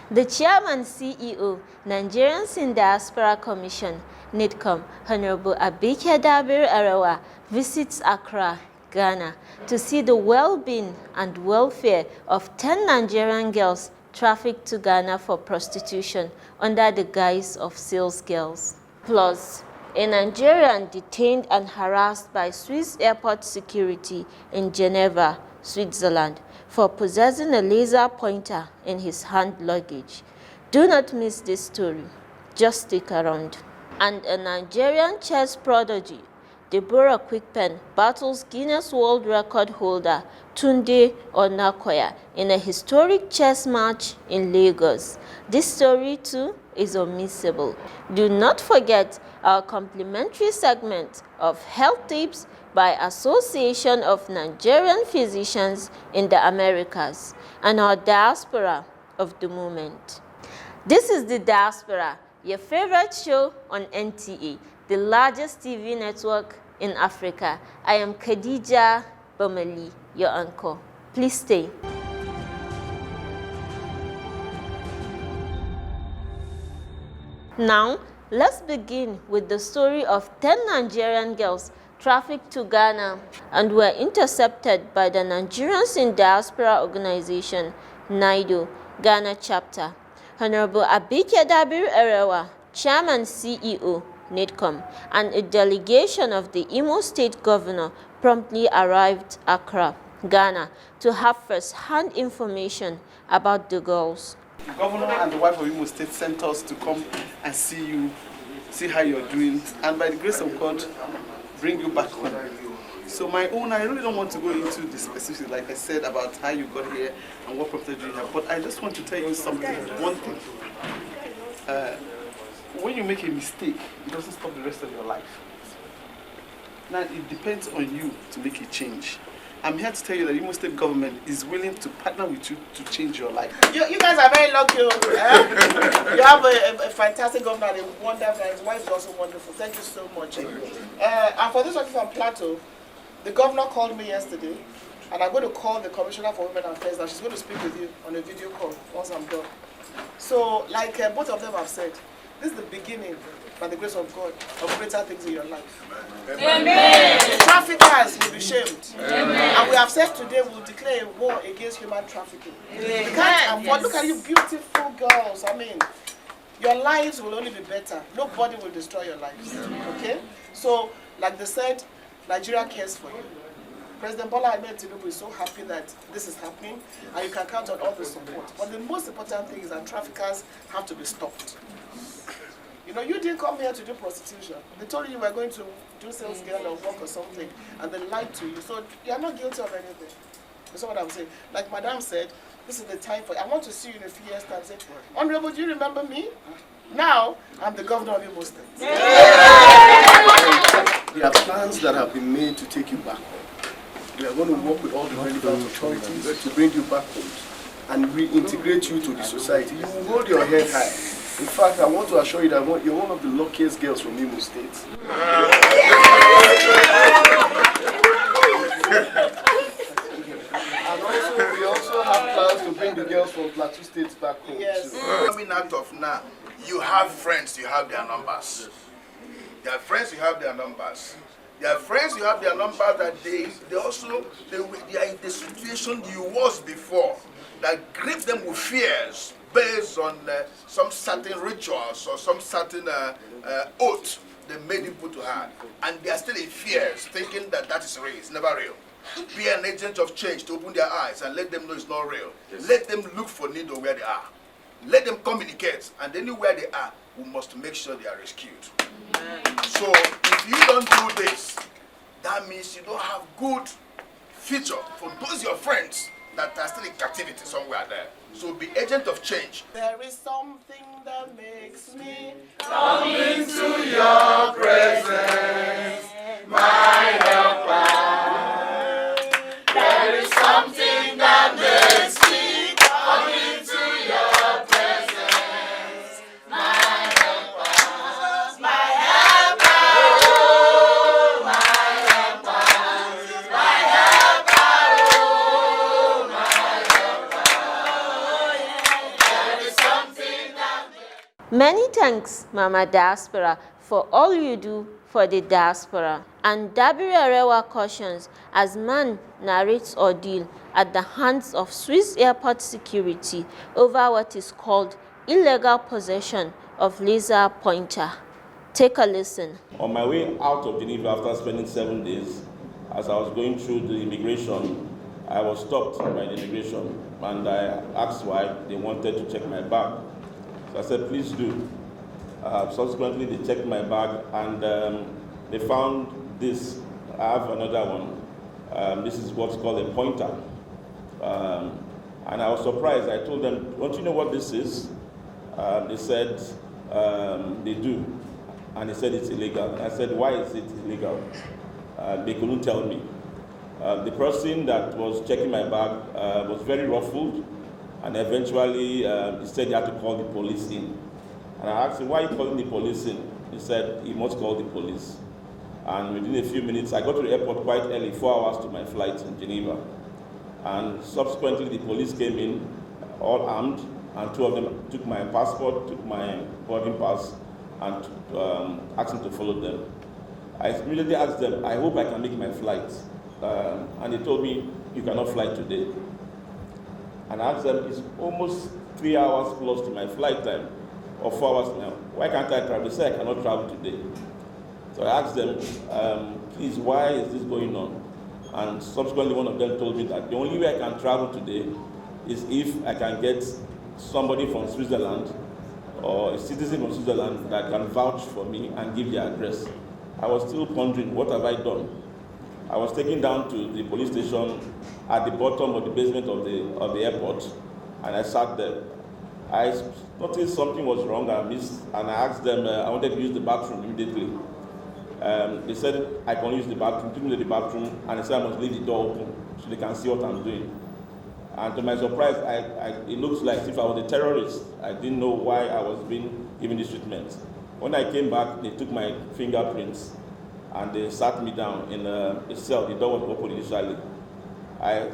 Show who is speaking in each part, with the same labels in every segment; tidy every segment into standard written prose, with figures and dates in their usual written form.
Speaker 1: The Chairman CEO, Nigerians in Diaspora Commission, NIDCOM, Honorable Abike Dabiri Arawa, visits Accra, Ghana, to see the well-being and welfare of 10 Nigerian girls trafficked to Ghana for prostitution under the guise of sales girls. Plus, a Nigerian detained and harassed by Swiss airport security in Geneva, Switzerland, for possessing a laser pointer in his hand luggage. Do not miss this story. Just stick around. And a Nigerian chess prodigy, Deborah Quickpen, battles Guinness World Record holder Tunde Onakoya in a historic chess match in Lagos. This story too is unmissable. Do not forget our complimentary segment of Health Tips by Association of Nigerian Physicians in the Americas and our Diaspora of the Moment. This is the Diaspora, your favorite show on NTA, the largest TV network in Africa. I am Khadija Bamali, your anchor. Please stay. Now, let's begin with the story of 10 Nigerian girls trafficked to Ghana and were intercepted by the Nigerians in Diaspora Organization, NIDO, Ghana chapter. Honorable Abike Dabiri Arawa, Chairman CEO, NIDCOM, and a delegation of the Imo State Governor promptly arrived Accra, Ghana, to have first-hand information about the girls.
Speaker 2: The governor and the wife of Imo State sent us to come and see you, see how you're doing, and by the grace of God, bring you back home. So my own, I really don't want to go into the specifics, like I said, about how you got here and what prompted you here, but I just want to tell you something, one thing. When you make a mistake, it doesn't stop the rest of your life. Now, it depends on you to make a change. I'm here to tell you that the Imo State government is willing to partner with you to change your life.
Speaker 3: You guys are very lucky. You have a fantastic governor, a wonderful, and his wife is also wonderful. Thank you so much. And for this one from Plateau, the governor called me yesterday, and I'm going to call the Commissioner for Women Affairs, and she's going to speak with you on a video call once I'm done. So, like both of them have said, this is the beginning, by the grace of God, of greater things in your life. Amen. Traffickers will be shamed. Amen. And we have said today we'll declare a war against human trafficking. Amen. We can't afford. Look at you beautiful girls. I mean, your lives will only be better. Nobody will destroy your lives. Okay? So, like they said, Nigeria cares for you. President Bola Ahmed Tinubu is so happy that this is happening, and you can count on all the support. But the most important thing is that traffickers have to be stopped. You know, you didn't come here to do prostitution. They told you were going to do sales girl or work or something, and they lied to you. So you are not guilty of anything. That's what I'm saying. Like Madam said, this is the time for you. I want to see you in a few years' time. Say, Honorable, do you remember me? Now, I'm the governor of Imo State.
Speaker 2: There are plans that have been made to take you back home. We are going to work with all the relevant authorities to bring you back home and reintegrate you to the society. You will hold your head high. In fact, I want to assure you that you're one of the luckiest girls from Imo State. And also, we also have plans to bring the girls from Plateau State back home.
Speaker 3: Yes.
Speaker 4: Coming out of now, you have friends, you have their numbers. There are friends, you have their numbers. There are friends, you have their numbers that they are in the situation you was before that grips them with fears based on some certain rituals or some certain oath they made him put to hand. And they are still in fears, thinking that that is real. It's never real. Be an agent of change to open their eyes and let them know it's not real. Yes. Let them look for need where they are. Let them communicate, and anywhere they are, we must make sure they are rescued. So if you don't do this, that means you don't have good future for those your friends that are still in captivity somewhere there. So be agent of change.
Speaker 3: There is something that makes me
Speaker 4: come into your presence, my helper. There is something that makes me come into your presence, my helper, my helper, oh, my helper, my helper, oh, my helper. There is something
Speaker 1: Many thanks, Mama Diaspora, for all you do for the diaspora. And Dabiru Arewa cautions as man narrates ordeal at the hands of Swiss airport security over what is called illegal possession of laser pointer. Take a listen.
Speaker 5: On my way out of Geneva after spending 7 days, as I was going through the immigration, I was stopped by the immigration and I asked why they wanted to check my bag. So I said, please do. Subsequently, they checked my bag and they found this. I have another one. This is what's called a pointer. And I was surprised. I told them, don't you know what this is? They said they do. And they said it's illegal. And I said, why is it illegal? They couldn't tell me. The person that was checking my bag was very ruffled, and eventually he said he had to call the police in. And I asked him, why are you calling the police in? He said he must call the police. And within a few minutes, I got to the airport quite early, 4 hours to my flight in Geneva. And subsequently, the police came in, all armed, and 2 of them took my passport, took my boarding pass, and asked me to follow them. I immediately asked them, I hope I can make my flight. And they told me, you cannot fly today. And I asked them, it's almost 3 hours plus to my flight time, or 4 hours now. Why can't I travel? They said I cannot travel today. So I asked them, please, why is this going on? And subsequently, one of them told me that the only way I can travel today is if I can get somebody from Switzerland or a citizen from Switzerland that can vouch for me and give their address. I was still pondering, what have I done? I was taken down to the police station at the bottom of the basement of the airport, and I sat there. I noticed something was wrong, and I asked them, I wanted to use the bathroom immediately. They said I can use the bathroom, took me to the bathroom, and they said I must leave the door open so they can see what I'm doing. And to my surprise, it looks like if I was a terrorist. I didn't know why I was being given this treatment. When I came back, they took my fingerprints and they sat me down in a cell. The door was open initially. I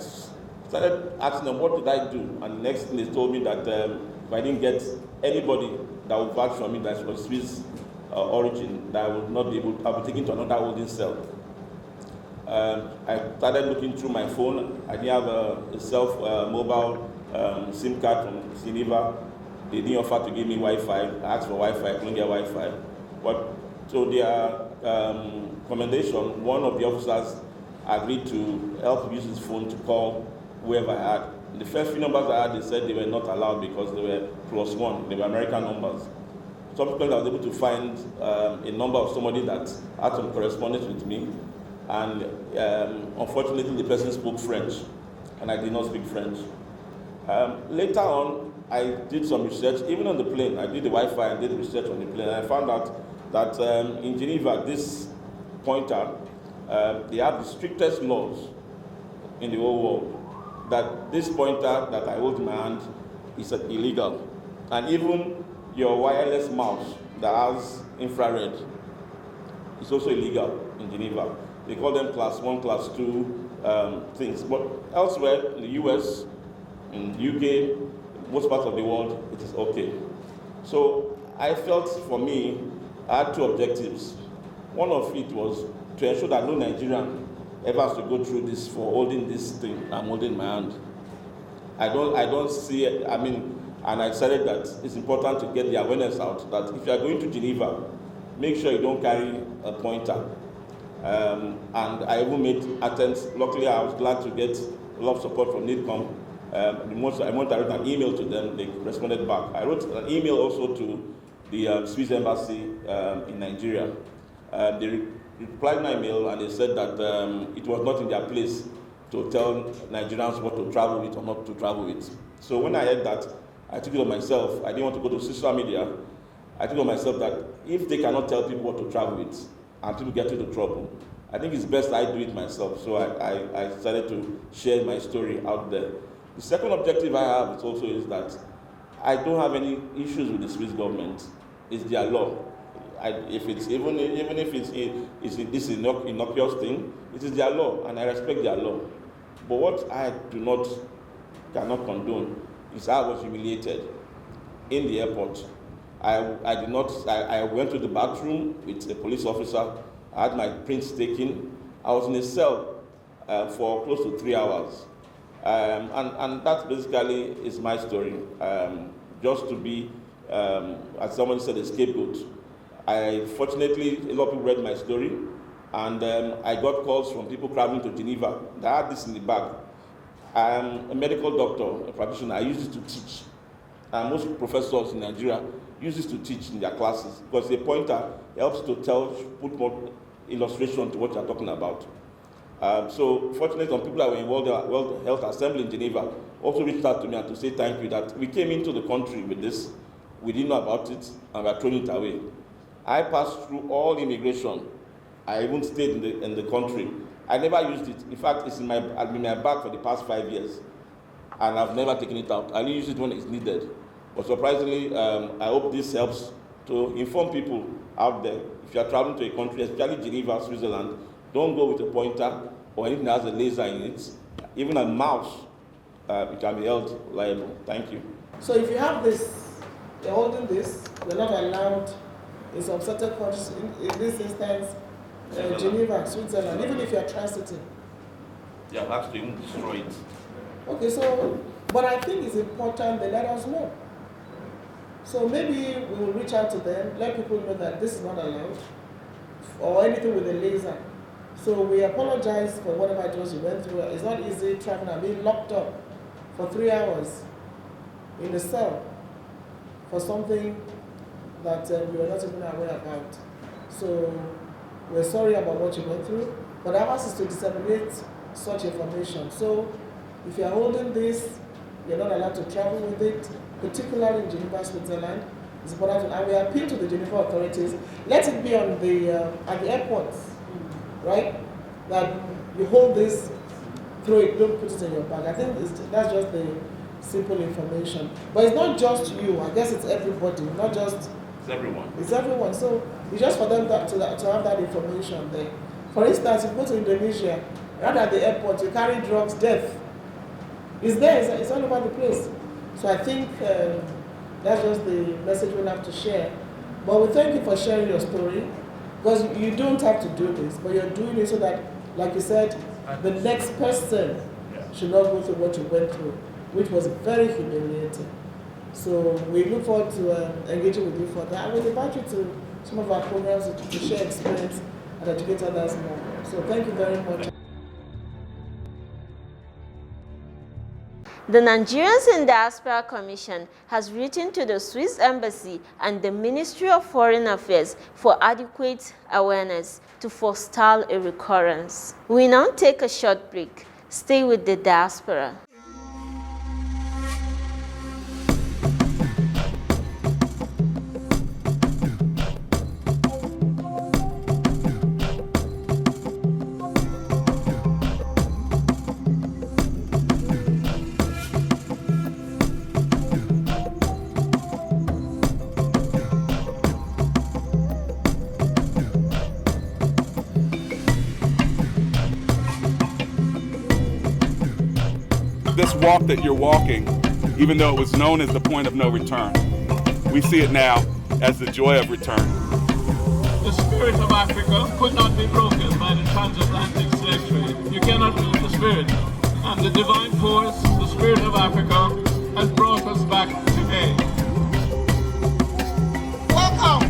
Speaker 5: started asking them, what did I do? And the next thing they told me that if I didn't get anybody that would vouch for me that was Swiss origin, that I would not be able, I'll be taken to another holding cell. I started looking through my phone. I didn't have a mobile SIM card from Geneva. They didn't offer to give me Wi-Fi. I asked for Wi-Fi, I couldn't get Wi-Fi. But so their commendation, one of the officers agreed to help use his phone to call whoever I had. The first few numbers I had, they said they were not allowed because they were +1. They were American numbers. Subsequently, I was able to find a number of somebody that had some correspondence with me. And unfortunately, the person spoke French, and I did not speak French. Later on, I did some research, even on the plane. I did the Wi-Fi and did research on the plane. And I found out that in Geneva, this pointer, they have the strictest laws in the whole world. That this pointer that I hold in my hand is illegal. And even your wireless mouse that has infrared is also illegal in Geneva. They call them class 1, class 2 things. But elsewhere, in the US, in the UK, most parts of the world, it is okay. So I felt for me, I had 2 objectives. One of it was to ensure that no Nigerian ever has to go through this for holding this thing I'm holding in my hand. I don't see it, and I decided that it's important to get the awareness out that if you are going to Geneva, make sure you don't carry a pointer. And I even made attempts. Luckily, I was glad to get a lot of support from NIDCOM. I wrote an email to them. They responded back. I wrote an email also to the Swiss Embassy in Nigeria. They replied my mail and they said that it was not in their place to tell Nigerians what to travel with or not to travel with. So when I heard that, I took it on myself. I didn't want to go to social media. I took it on myself that if they cannot tell people what to travel with, and people get into trouble, I think it's best I do it myself. So I decided to share my story out there. The second objective I have is that I don't have any issues with the Swiss government. It's their law. If it's even if it's this innocuous thing, it is their law, and I respect their law. But what I cannot condone is how I was humiliated in the airport. I did not, I went to the bathroom with a police officer. I had my prints taken. I was in a cell for close to 3 hours. And that basically is my story. Just to be, as somebody said, a scapegoat. Fortunately, a lot of people read my story, and I got calls from people traveling to Geneva. They had this in the bag. I'm a medical doctor, a practitioner. I use it to teach. And most professors in Nigeria use this to teach in their classes because the pointer helps to put more illustration to what you're talking about. So fortunately, some people that were involved in the World Health Assembly in Geneva also reached out to me and to say thank you that we came into the country with this, we didn't know about it, and we're throwing it away. I passed through all immigration. I even stayed in the country. I never used it. In fact, it's in my bag for the past 5 years, and I've never taken it out. I only use it when it's needed. But surprisingly, I hope this helps to inform people out there. If you're traveling to a country, especially Geneva, Switzerland, don't go with a pointer or anything that has a laser in it. Even a mouse, it can be held liable. Thank you.
Speaker 3: So if you have this, you're holding this, you're not allowed in some certain countries, in this instance, Geneva, Switzerland, even if you're transiting.
Speaker 5: You have asked to even destroy it.
Speaker 3: Okay, so, but I think it's important they let us know. So maybe we will reach out to them, let people know that this is not allowed, or anything with a laser. So we apologize for whatever it was you went through. It's not easy traveling and being locked up for 3 hours in a cell for something that we were not even aware about. So we're sorry about what you went through, but ours is to disseminate such information. So if you're holding this, you're not allowed to travel with it, particularly in Geneva, Switzerland. It's important, and we appeal to the Geneva authorities. Let it be on the at the airports, right? That you hold this, throw it, don't put it in your bag. I think that's just the simple information. But it's not just you. I guess it's everybody, not just.
Speaker 5: It's everyone.
Speaker 3: It's everyone. So it's just for them to have that information there. For instance, if you go to Indonesia, right at the airport, you carry drugs, death. It's there. It's all over the place. So I think that's just the message we'll have to share. But we thank you for sharing your story, because you don't have to do this, but you're doing it so that, like you said, the next person should not go through what you went through, which was very humiliating. So we look forward to engaging with you for that. And we'll invite you to some of our programs to share experience and educate others more. So thank you very much.
Speaker 1: The Nigerians in Diaspora Commission has written to the Swiss Embassy and the Ministry of Foreign Affairs for adequate awareness to forestall a recurrence. We now take a short break. Stay with the Diaspora.
Speaker 6: This walk that you're walking, even though it was known as the point of no return, we see it now as the joy of return.
Speaker 7: The spirit of Africa could not be broken by the transatlantic slave trade. You cannot beat the spirit. And the divine force, the spirit of Africa, has brought us back today.
Speaker 3: Welcome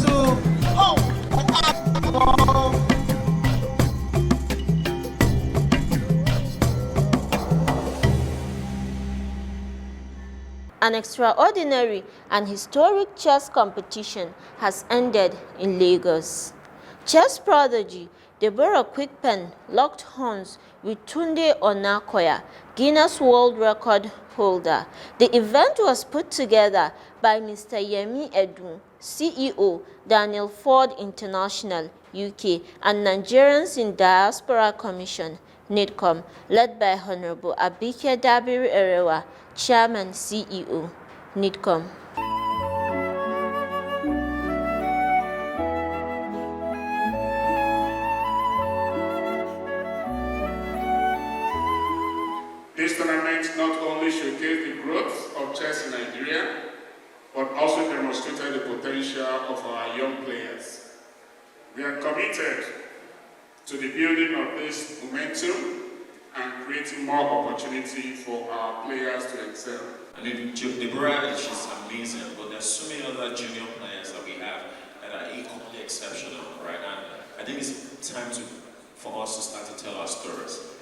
Speaker 3: to home.
Speaker 1: An extraordinary and historic chess competition has ended in Lagos. Chess prodigy Deborah Quickpen locked horns with Tunde Onakoya, Guinness World Record holder. The event was put together by Mr. Yemi Edun, CEO, Daniel Ford International, UK, and Nigerians in Diaspora Commission, NIDCOM, led by Honorable Abike Dabiru Erewa, Chairman, CEO, NIDCOM.
Speaker 8: Esta tournament not only showcased the growth of chess in Nigeria, but also demonstrated the potential of our young players. We are committed to the building of this momentum and creating more opportunity for our players to excel.
Speaker 9: Deborah, she's amazing, but there's so many other junior players that we have that are equally exceptional, right? And I think it's time for us to start to tell our stories.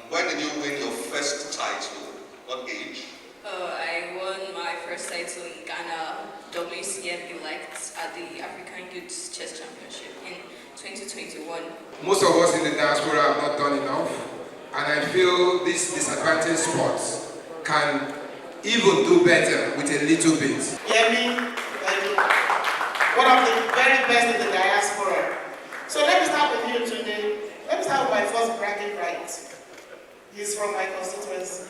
Speaker 10: When did you win your first title? What age?
Speaker 11: I won my first title in Ghana, WCM Elect at the African Youth Chess Championship in 2021.
Speaker 12: Most of us in the diaspora have not done enough, and I feel these disadvantaged sports can even do better with a little bit.
Speaker 3: Yemi, thank you. One of the very best in the diaspora. So let me start with you today. Let me start with my first bragging right. He's from my constituency.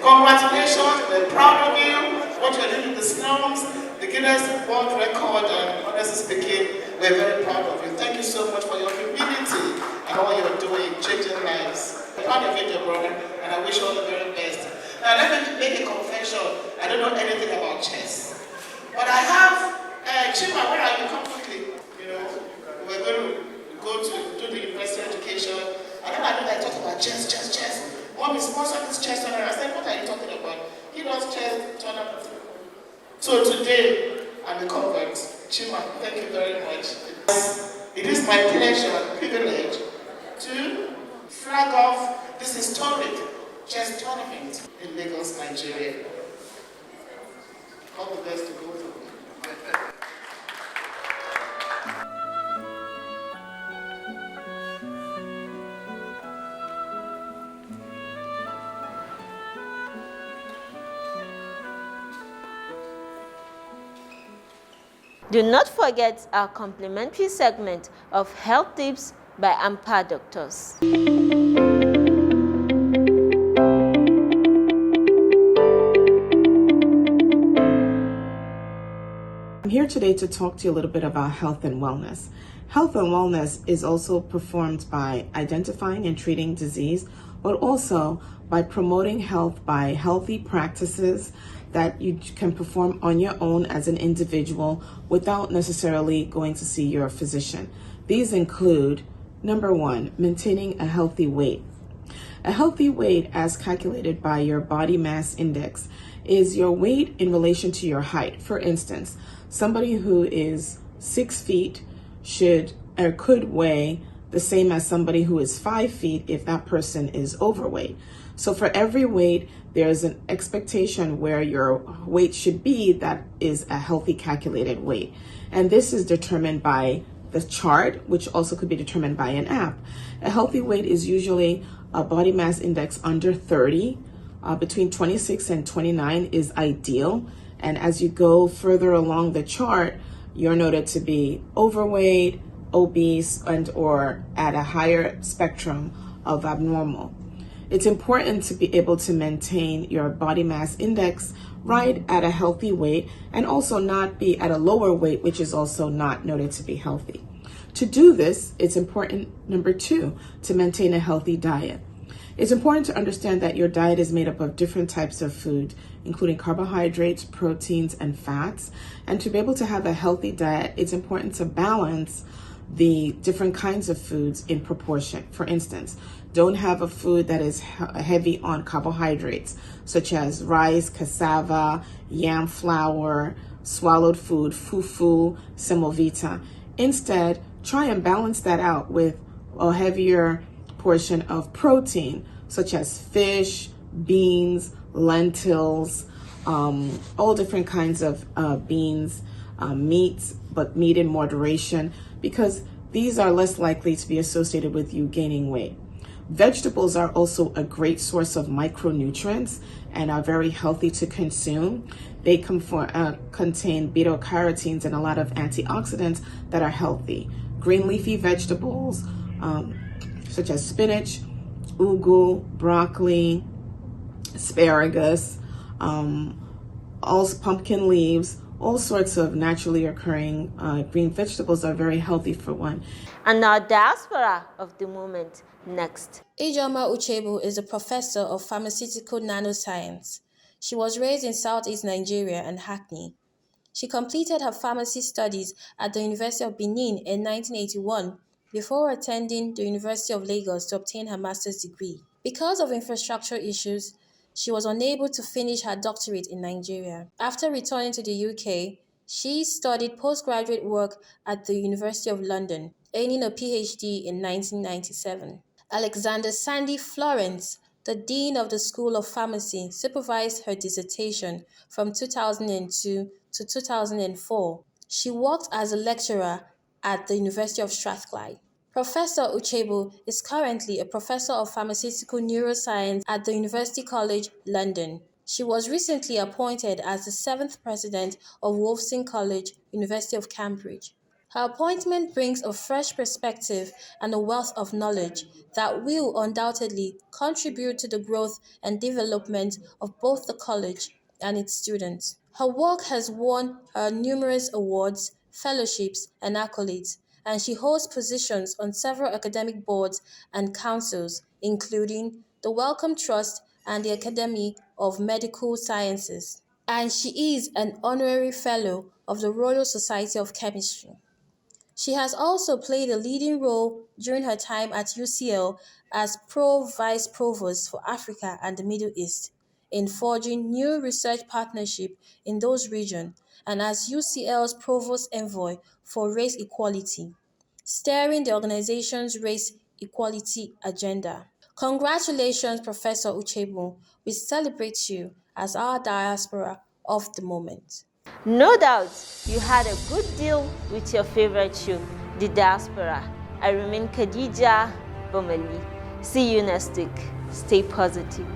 Speaker 3: Congratulations, we're proud of you. What you're doing in the slums, the Guinness World Record, and honestly speaking, we're very proud of you. Thank you so much for your humility and all you're doing, changing lives. I'm proud of you, dear brother, and I wish you all the very best. Now let me make a confession. I don't know anything about chess. But I have, Chima, where are you? Come quickly. You know, we're going to go to do the university education. And then I talk about chess. Mom is sponsoring this chess tournament. I said, what are you talking about? He does chess tournament. So today, I'm a convert. Chima, thank you very much. It is my pleasure and privilege to flag off this historic chess tournament in Lagos, Nigeria. All the best to both of you.
Speaker 1: Do not forget our complimentary segment of Health Tips by AMPA Doctors.
Speaker 13: I'm here today to talk to you a little bit about health and wellness. Health and wellness is also performed by identifying and treating disease, but also by promoting health by healthy practices that you can perform on your own as an individual without necessarily going to see your physician. These include, number one, maintaining a healthy weight. A healthy weight, as calculated by your body mass index, is your weight in relation to your height. For instance, somebody who is 6 feet should or could weigh the same as somebody who is 5 feet if that person is overweight. So for every weight, there's an expectation where your weight should be that is a healthy calculated weight. And this is determined by the chart, which also could be determined by an app. A healthy weight is usually a body mass index under 30. Between 26 and 29 is ideal. And as you go further along the chart, you're noted to be overweight, obese, and or at a higher spectrum of abnormal. It's important to be able to maintain your body mass index right at a healthy weight and also not be at a lower weight, which is also not noted to be healthy. To do this, it's important, number two, to maintain a healthy diet. It's important to understand that your diet is made up of different types of food, including carbohydrates, proteins, and fats. And to be able to have a healthy diet, it's important to balance the different kinds of foods in proportion. For instance, don't have a food that is heavy on carbohydrates, such as rice, cassava, yam flour, swallowed food, fufu, semovita. Instead, try and balance that out with a heavier portion of protein, such as fish, beans, lentils, all different kinds of beans, meats, but meat in moderation, because these are less likely to be associated with you gaining weight. Vegetables are also a great source of micronutrients and are very healthy to consume. They contain beta-carotenes and a lot of antioxidants that are healthy. Green leafy vegetables, such as spinach, ugu, broccoli, asparagus, also pumpkin leaves, all sorts of naturally occurring green vegetables are very healthy for one.
Speaker 1: And our diaspora of the moment next.
Speaker 14: Ijeoma Uchebu is a professor of pharmaceutical nanoscience. She was raised in Southeast Nigeria and Hackney. She completed her pharmacy studies at the University of Benin in 1981 before attending the University of Lagos to obtain her master's degree. Because of infrastructure issues, she was unable to finish her doctorate in Nigeria. After returning to the UK, she studied postgraduate work at the University of London, earning a PhD in 1997. Alexander Sandy Florence, the Dean of the School of Pharmacy, supervised her dissertation from 2002 to 2004. She worked as a lecturer at the University of Strathclyde. Professor Uchebu is currently a professor of pharmaceutical neuroscience at the University College London. She was recently appointed as the 7th president of Wolfson College, University of Cambridge. Her appointment brings a fresh perspective and a wealth of knowledge that will undoubtedly contribute to the growth and development of both the college and its students. Her work has won her numerous awards, fellowships, and accolades, and she holds positions on several academic boards and councils, including the Wellcome Trust and the Academy of Medical Sciences. And she is an honorary fellow of the Royal Society of Chemistry. She has also played a leading role during her time at UCL as Pro-Vice Provost for Africa and the Middle East, in forging new research partnerships in those regions, and as UCL's Provost Envoy for Race Equality, steering the organization's race equality agenda. Congratulations, Professor Uchebu. We celebrate you as our diaspora of the moment.
Speaker 1: No doubt you had a good deal with your favorite show, The Diaspora. I remain Khadija Bomali. See you next week. Stay positive.